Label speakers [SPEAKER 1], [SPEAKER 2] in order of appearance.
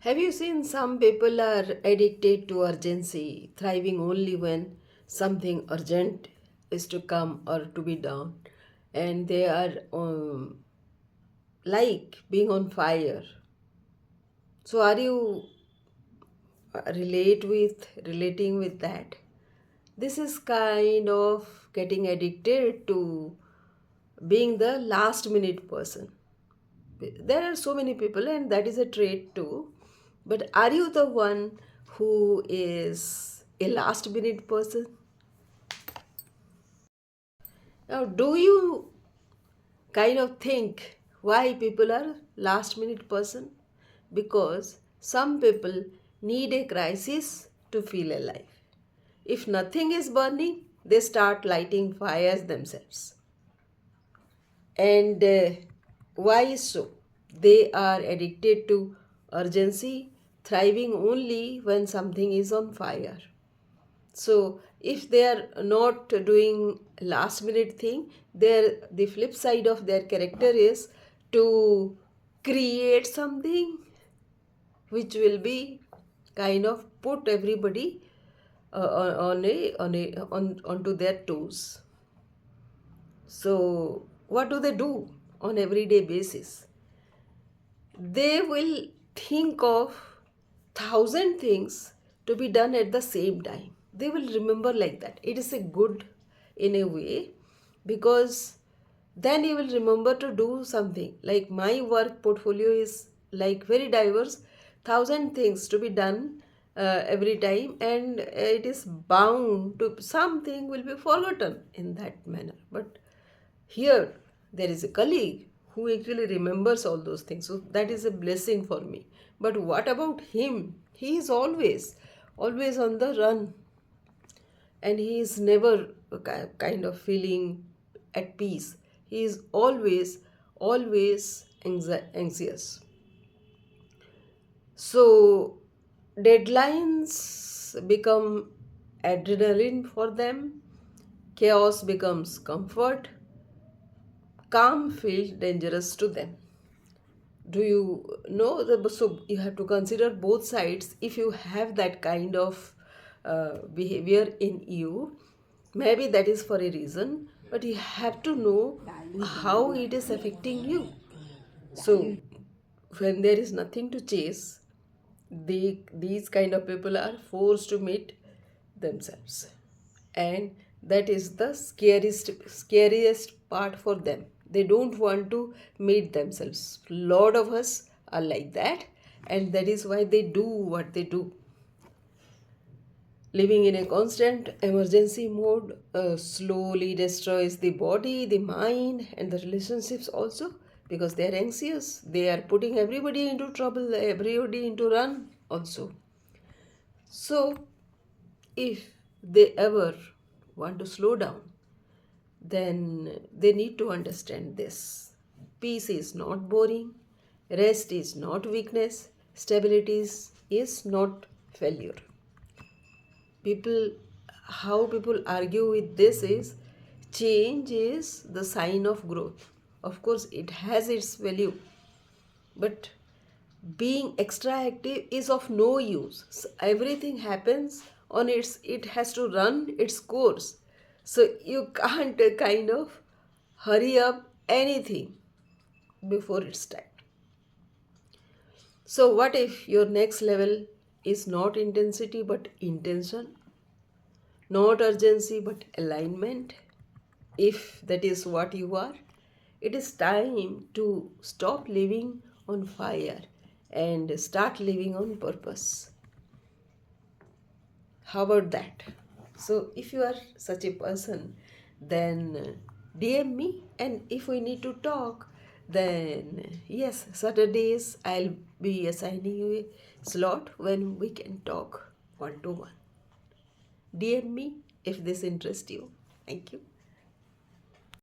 [SPEAKER 1] Have you seen some people are addicted to urgency, thriving only when something urgent is to come or to be done, and they are like being on fire. So, are you relating with that? This is kind of getting addicted to being the last minute person. There are so many people, and that is a trait too. But are you the one who is a last minute person? Now, do you kind of think why people are last minute person? Because some people need a crisis to feel alive. If nothing is burning, they start lighting fires themselves. And why so? They are addicted to urgency, thriving only when something is on fire. So if they are not doing last minute thing, the flip side of their character is to create something which will be kind of put everybody onto their toes. So what do they do on everyday basis? They will think of thousand things to be done at the same time. They will remember like that. It is a good in a way, because then you will remember to do something. Like my work portfolio is like very diverse, thousand things to be done every time, and it is bound to something will be forgotten in that manner. But here, there is a colleague who actually remembers all those things. So that is a blessing for me. But what about him? He is always on the run, and he is never kind of feeling at peace. He is always anxious. So deadlines become adrenaline for them, chaos becomes comfort, calm feels dangerous to them. Do you know the, so you have to consider both sides. If you have that kind of behavior in you, maybe that is for a reason, but you have to know how it is affecting you. So when there is nothing to chase, these kind of people are forced to meet themselves, and that is the scariest part for them. They don't want to meet themselves. Lot of us are like that, and that is why they do what they do. Living in a constant emergency mode slowly destroys the body, the mind, and the relationships also, because they are anxious. They are putting everybody into trouble, everybody into run also. So, if they ever want to slow down, then they need to understand this. Peace is not boring, rest is not weakness, stability is not failure. People, how people argue with this is change is the sign of growth. Of course, it has its value, but being extra active is of no use. So everything happens on it has to run its course. So you can't kind of hurry up anything before its time. So what if your next level is not intensity but intention, not urgency but alignment? If that is what you are, it is time to stop living on fire and start living on purpose. How about that? So, if you are such a person, then DM me, and if we need to talk, then yes, Saturdays I'll be assigning you a slot when we can talk one to one. DM me if this interests you. Thank you.